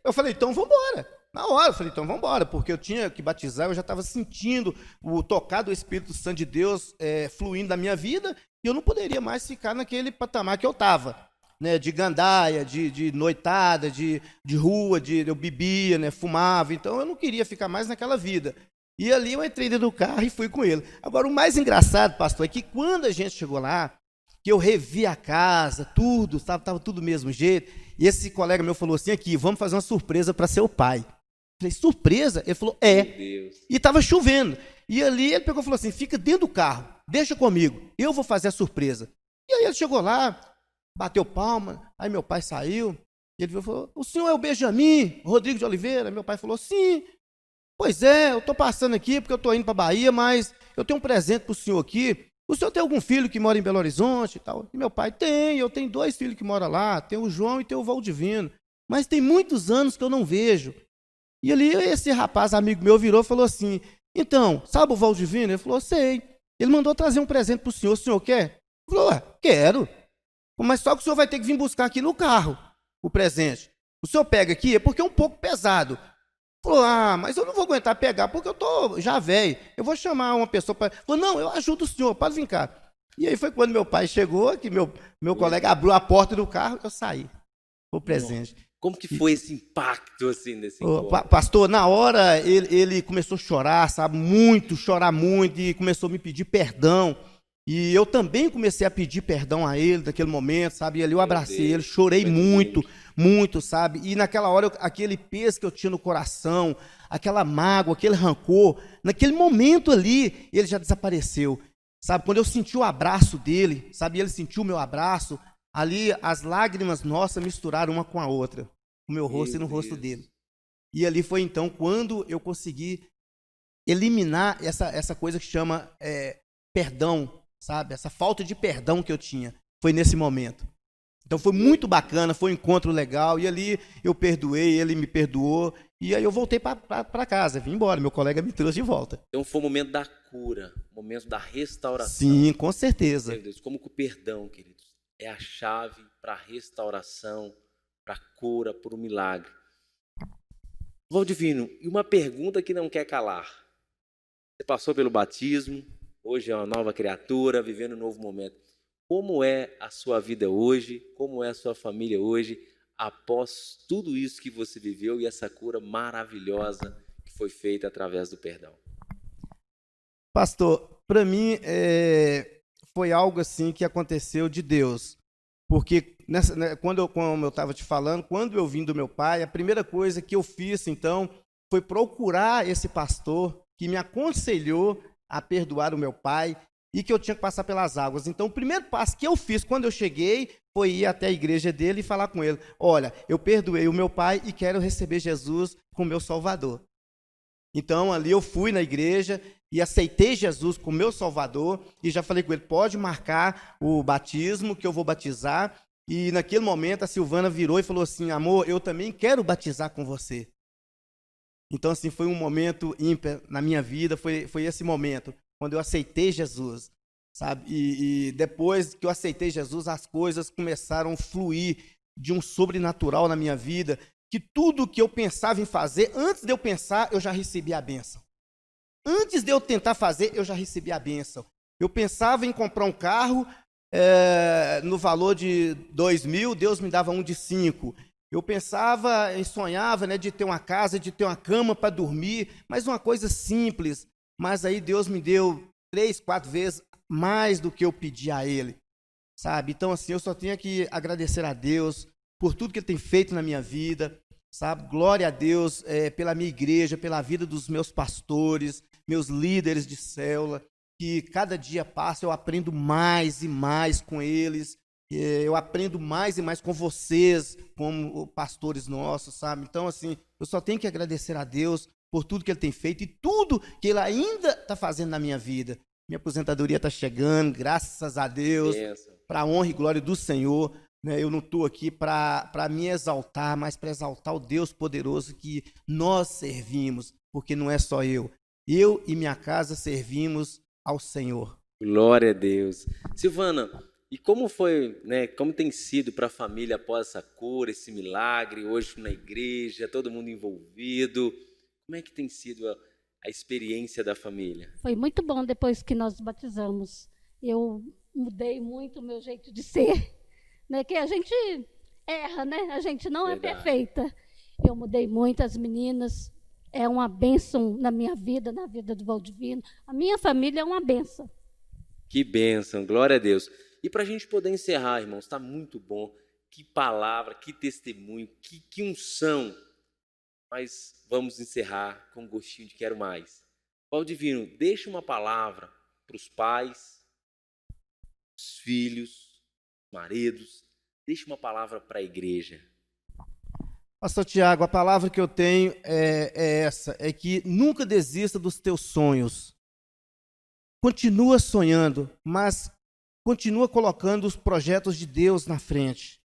eu falei, então vamos embora. Na hora, eu falei, então vamos embora, porque eu tinha que batizar, eu já estava sentindo o tocar do Espírito Santo de Deus fluindo na minha vida, e eu não poderia mais ficar naquele patamar que eu estava, né, de gandaia, de noitada, de rua, eu bebia, né, fumava, então eu não queria ficar mais naquela vida. E ali eu entrei dentro do carro e fui com ele. Agora, o mais engraçado, pastor, é que quando a gente chegou lá, que eu revi a casa, tudo, estava tudo do mesmo jeito, e esse colega meu falou assim, aqui, vamos fazer uma surpresa para seu pai. Eu falei, surpresa? Ele falou, E estava chovendo. E ali ele pegou e falou assim, fica dentro do carro, deixa comigo, eu vou fazer a surpresa. E aí ele chegou lá, bateu palma, aí meu pai saiu, e ele falou, o senhor é o Benjamin Rodrigues de Oliveira? Meu pai falou, sim. Pois é, eu estou passando aqui porque eu estou indo para a Bahia, mas eu tenho um presente para o senhor aqui. O senhor tem algum filho que mora em Belo Horizonte e tal? E meu pai, eu tenho 2 filhos que moram lá, tem o João e tem o Valdivino, mas tem muitos anos que eu não vejo. E ali esse rapaz, amigo meu, virou e falou assim, então, sabe o Valdivino? Ele falou, sei. Ele mandou trazer um presente para o senhor quer? Ele falou, quero. Mas só que o senhor vai ter que vir buscar aqui no carro o presente. O senhor pega aqui, é porque é um pouco pesado. Falou, mas eu não vou aguentar pegar, porque eu tô já velho. Eu vou chamar uma pessoa para... Falou, não, eu ajudo o senhor, pode vir cá. E aí foi quando meu pai chegou, que meu colega abriu a porta do carro, eu saí. O presente. Como que foi esse impacto, assim, desse encontro? Pastor, na hora ele começou a chorar, sabe, chorar muito, e começou a me pedir perdão. E eu também comecei a pedir perdão a ele naquele momento, sabe, e ali eu abracei ele, chorei muito, sabe, e naquela hora, aquele peso que eu tinha no coração, aquela mágoa, aquele rancor, naquele momento ali, ele já desapareceu, sabe, quando eu senti o abraço dele, sabe, ele sentiu o meu abraço, ali as lágrimas nossas misturaram uma com a outra, no meu rosto e no rosto dele. E ali foi então quando eu consegui eliminar essa coisa que chama perdão, sabe? Essa falta de perdão que eu tinha. Foi nesse momento. Então foi muito bacana, foi um encontro legal. E ali eu perdoei, ele me perdoou. E aí eu voltei para casa, vim embora. Meu colega me trouxe de volta. Então foi o momento da cura, o momento da restauração. Sim, com certeza. Meu Deus, como que o perdão, queridos, é a chave para a restauração, para a cura, para o milagre. Valdivino, e uma pergunta que não quer calar. Você passou pelo batismo, hoje é uma nova criatura, vivendo um novo momento. Como é a sua vida hoje? Como é a sua família hoje, após tudo isso que você viveu e essa cura maravilhosa que foi feita através do perdão? Pastor, para mim foi algo assim que aconteceu de Deus. Porque, como eu estava te falando, quando eu vim do meu pai, a primeira coisa que eu fiz, então, foi procurar esse pastor que me aconselhou a perdoar o meu pai e que eu tinha que passar pelas águas. Então, o primeiro passo que eu fiz quando eu cheguei foi ir até a igreja dele e falar com ele, olha, eu perdoei o meu pai e quero receber Jesus como meu Salvador. Então, ali eu fui na igreja e aceitei Jesus como meu Salvador e já falei com ele, pode marcar o batismo que eu vou batizar. E naquele momento a Silvana virou e falou assim, amor, eu também quero batizar com você. Então, assim, foi um momento ímpar na minha vida, foi esse momento, quando eu aceitei Jesus, sabe? E depois que eu aceitei Jesus, as coisas começaram a fluir de um sobrenatural na minha vida, que tudo que eu pensava em fazer, antes de eu pensar, eu já recebi a bênção. Antes de eu tentar fazer, eu já recebi a bênção. Eu pensava em comprar um carro, no valor de 2.000, Deus me dava um de 5. Eu pensava e sonhava, né, de ter uma casa, de ter uma cama para dormir, mas uma coisa simples. Mas aí Deus me deu 3, 4 vezes mais do que eu pedi a Ele, sabe? Então, assim, eu só tenho que agradecer a Deus por tudo que Ele tem feito na minha vida, sabe? Glória a Deus pela minha igreja, pela vida dos meus pastores, meus líderes de célula, que cada dia passa eu aprendo mais e mais com eles, eu aprendo mais e mais com vocês, como pastores nossos, sabe? Então, assim, eu só tenho que agradecer a Deus por tudo que Ele tem feito e tudo que Ele ainda está fazendo na minha vida. Minha aposentadoria está chegando, graças a Deus, para a honra e glória do Senhor. Né? Eu não estou aqui para me exaltar, mas para exaltar o Deus poderoso que nós servimos, porque não é só eu. Eu e minha casa servimos ao Senhor. Glória a Deus. Silvana, e como foi, né, como tem sido para a família após essa cura, esse milagre, hoje na igreja, todo mundo envolvido? Como é que tem sido a experiência da família? Foi muito bom depois que nós batizamos. Eu mudei muito o meu jeito de ser, né? Que a gente erra, né? A gente não é perfeita. Eu mudei muito, as meninas, é uma bênção na minha vida, na vida do Valdivino. A minha família é uma bênção. Que bênção, glória a Deus. E para a gente poder encerrar, irmãos, está muito bom. Que palavra, que testemunho, que unção. Mas vamos encerrar com um gostinho de quero mais. Valdivino, deixa uma palavra para os pais, os filhos, maridos. Deixa uma palavra para a igreja. Pastor Tiago, a palavra que eu tenho é essa, é que nunca desista dos teus sonhos. Continua sonhando, mas continua colocando os projetos de Deus na frente.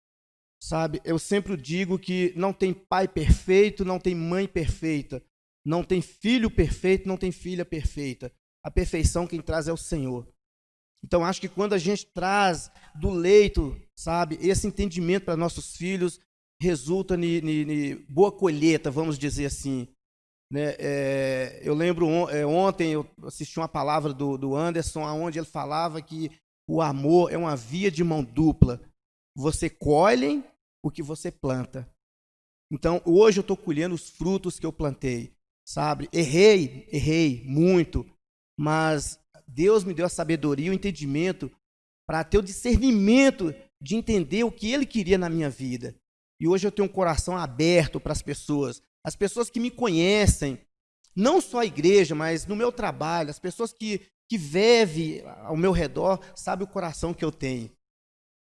Sabe, eu sempre digo que não tem pai perfeito, não tem mãe perfeita, não tem filho perfeito, não tem filha perfeita. A perfeição quem traz é o Senhor. Então, acho que quando a gente traz do leito, sabe, esse entendimento para nossos filhos, resulta em boa colheita, vamos dizer assim. Né? Eu lembro, ontem eu assisti uma palavra do Anderson, onde ele falava que o amor é uma via de mão dupla. Você colhe o que você planta. Então, hoje eu estou colhendo os frutos que eu plantei, sabe? Errei muito, mas Deus me deu a sabedoria e o entendimento para ter o discernimento de entender o que Ele queria na minha vida. E hoje eu tenho um coração aberto para as pessoas que me conhecem, não só a igreja, mas no meu trabalho, as pessoas que vivem ao meu redor, sabem o coração que eu tenho.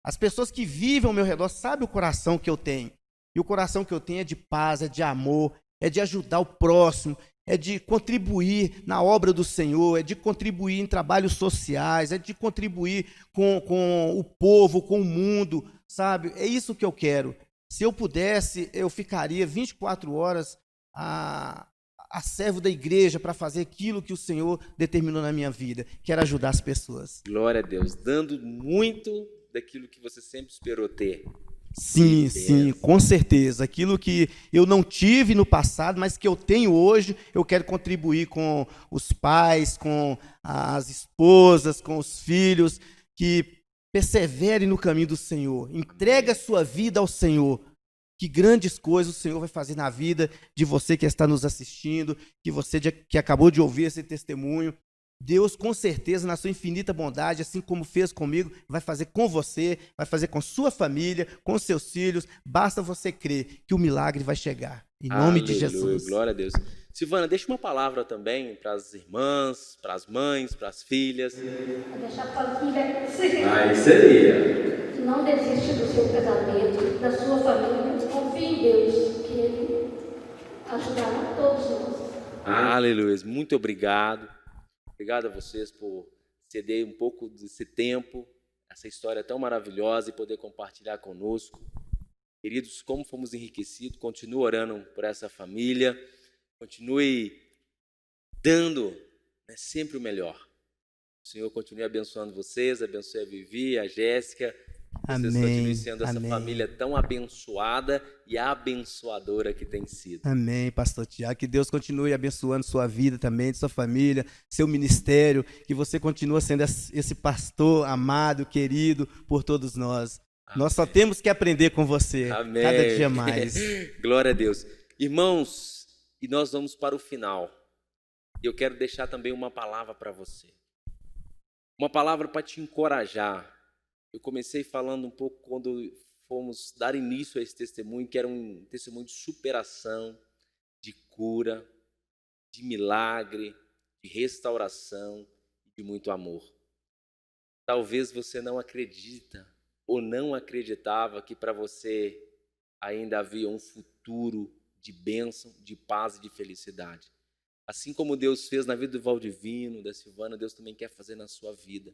As pessoas que vivem ao meu redor sabem o coração que eu tenho. E o coração que eu tenho é de paz, é de amor, é de ajudar o próximo, é de contribuir na obra do Senhor, é de contribuir em trabalhos sociais, é de contribuir com o povo, com o mundo, sabe? É isso que eu quero. Se eu pudesse, eu ficaria 24 horas a servo da igreja para fazer aquilo que o Senhor determinou na minha vida, que era ajudar as pessoas. Glória a Deus, dando muito daquilo que você sempre esperou ter. Sim, com certeza. Aquilo que eu não tive no passado, mas que eu tenho hoje, eu quero contribuir com os pais, com as esposas, com os filhos, que perseverem no caminho do Senhor. Entregue a sua vida ao Senhor. Que grandes coisas o Senhor vai fazer na vida de você que está nos assistindo, que você que acabou de ouvir esse testemunho. Deus, com certeza, na sua infinita bondade, assim como fez comigo, vai fazer com você, vai fazer com sua família, com seus filhos. Basta você crer que o milagre vai chegar. Em nome de Jesus. Glória a Deus. Silvana, deixa uma palavra também para as irmãs, para as mães, para as filhas. Vou deixar para a filha. Seria. Não desiste do seu casamento, da sua família. Confie em Deus, que Ele ajudará todos nós. Aleluia. Muito obrigado. Obrigado a vocês por ceder um pouco desse tempo, essa história tão maravilhosa e poder compartilhar conosco. Queridos, como fomos enriquecidos, continue orando por essa família, continue dando sempre o melhor. O Senhor continue abençoando vocês, abençoe a Vivi, a Jéssica Vocês Amém. continuem sendo essa Amém. família tão abençoada e abençoadora que tem sido. Amém, pastor Tiago. Que Deus continue abençoando sua vida também, sua família, seu ministério, que você continue sendo esse pastor amado, querido por todos nós. Amém. Nós só temos que aprender com você, Amém. cada dia mais. Glória a Deus. Irmãos, e nós vamos para o final. Eu quero deixar também uma palavra para você. Uma palavra para te encorajar. Eu comecei falando um pouco quando fomos dar início a esse testemunho, que era um testemunho de superação, de cura, de milagre, de restauração e de muito amor. Talvez você não acredita ou não acreditava que para você ainda havia um futuro de bênção, de paz e de felicidade. Assim como Deus fez na vida do Valdivino, da Silvana, Deus também quer fazer na sua vida.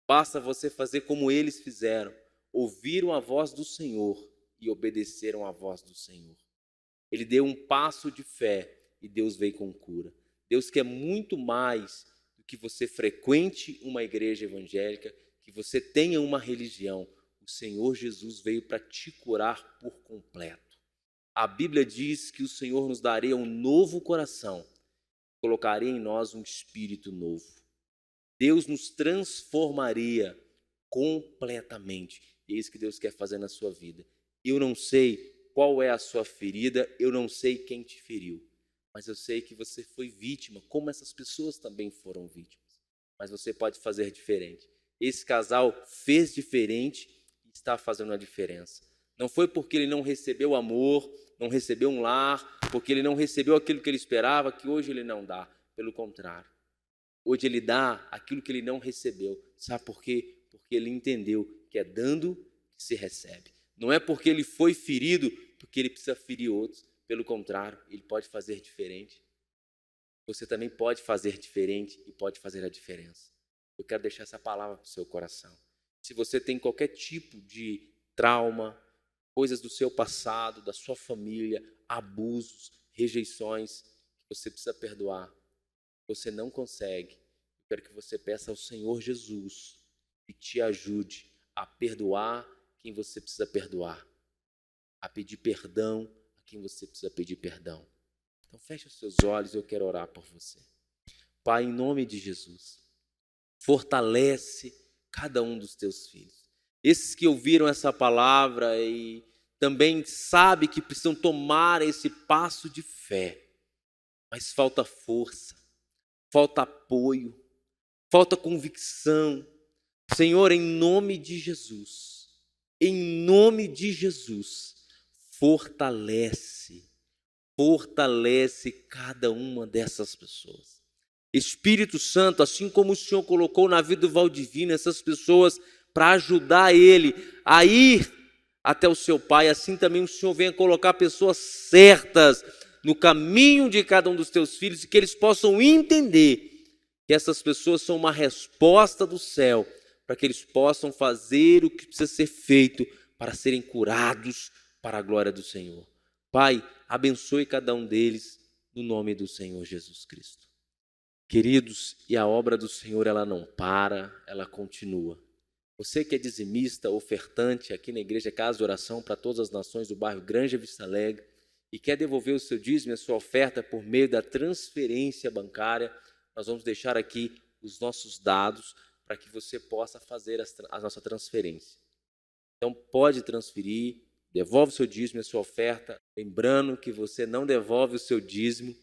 Basta você fazer como eles fizeram, ouviram a voz do Senhor e obedeceram à voz do Senhor. Ele deu um passo de fé e Deus veio com cura. Deus quer muito mais do que você frequente uma igreja evangélica, que você tenha uma religião. O Senhor Jesus veio para te curar por completo. A Bíblia diz que o Senhor nos daria um novo coração, colocaria em nós um espírito novo. Deus nos transformaria completamente. E é isso que Deus quer fazer na sua vida. Eu não sei qual é a sua ferida, eu não sei quem te feriu, mas eu sei que você foi vítima, como essas pessoas também foram vítimas. Mas você pode fazer diferente. Esse casal fez diferente e está fazendo a diferença. Não foi porque ele não recebeu amor, não recebeu um lar, porque ele não recebeu aquilo que ele esperava, que hoje ele não dá. Pelo contrário. Hoje ele dá aquilo que ele não recebeu. Sabe por quê? Porque ele entendeu que é dando que se recebe. Não é porque ele foi ferido, porque ele precisa ferir outros. Pelo contrário, ele pode fazer diferente. Você também pode fazer diferente e pode fazer a diferença. Eu quero deixar essa palavra para o seu coração. Se você tem qualquer tipo de trauma, coisas do seu passado, da sua família, abusos, rejeições, que você precisa perdoar, você não consegue, eu quero que você peça ao Senhor Jesus que te ajude a perdoar quem você precisa perdoar, a pedir perdão a quem você precisa pedir perdão. Então feche os seus olhos, eu quero orar por você. Pai, em nome de Jesus, fortalece cada um dos teus filhos. Esses que ouviram essa palavra e também sabem que precisam tomar esse passo de fé, mas falta força, falta apoio, falta convicção. Senhor, em nome de Jesus, fortalece cada uma dessas pessoas. Espírito Santo, assim como o Senhor colocou na vida do Valdivino essas pessoas para ajudar ele a ir até o seu Pai, assim também o Senhor venha colocar pessoas certas no caminho de cada um dos teus filhos e que eles possam entender que essas pessoas são uma resposta do céu para que eles possam fazer o que precisa ser feito para serem curados para a glória do Senhor. Pai, abençoe cada um deles no nome do Senhor Jesus Cristo. Queridos, e a obra do Senhor ela não para, ela continua. Você que é dizimista, ofertante aqui na Igreja Casa de Oração para todas as nações do bairro Granja Vista Alegre e quer devolver o seu dízimo e a sua oferta por meio da transferência bancária, nós vamos deixar aqui os nossos dados para que você possa fazer a nossa transferência. Então pode transferir, devolve o seu dízimo e a sua oferta, lembrando que você não devolve o seu dízimo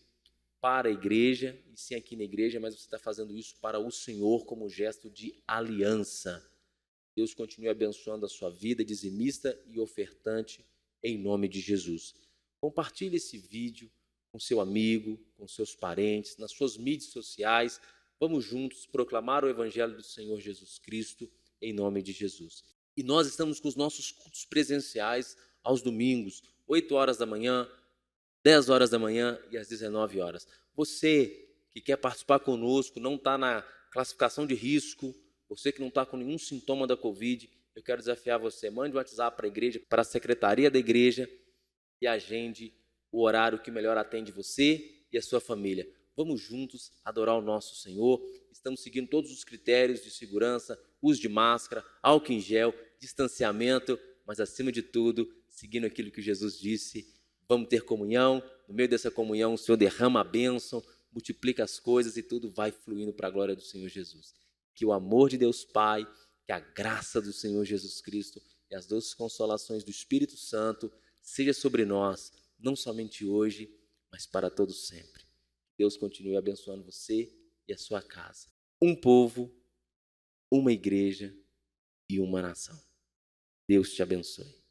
para a igreja, e sim aqui na igreja, mas você está fazendo isso para o Senhor como gesto de aliança. Deus continue abençoando a sua vida, dizimista e ofertante, em nome de Jesus. Compartilhe esse vídeo com seu amigo, com seus parentes, nas suas mídias sociais. Vamos juntos proclamar o Evangelho do Senhor Jesus Cristo, em nome de Jesus. E nós estamos com os nossos cultos presenciais aos domingos, 8 horas da manhã, 10 horas da manhã e às 19 horas. Você que quer participar conosco, não está na classificação de risco, você que não está com nenhum sintoma da Covid, eu quero desafiar você, mande um WhatsApp para a igreja, para a secretaria da igreja e agende o horário que melhor atende você e a sua família. Vamos juntos adorar o nosso Senhor. Estamos seguindo todos os critérios de segurança, uso de máscara, álcool em gel, distanciamento, mas acima de tudo, seguindo aquilo que Jesus disse, vamos ter comunhão, no meio dessa comunhão o Senhor derrama a bênção, multiplica as coisas e tudo vai fluindo para a glória do Senhor Jesus. Que o amor de Deus Pai, que a graça do Senhor Jesus Cristo e as doces consolações do Espírito Santo seja sobre nós, não somente hoje, mas para todos sempre. Deus continue abençoando você e a sua casa. Um povo, uma igreja e uma nação. Deus te abençoe.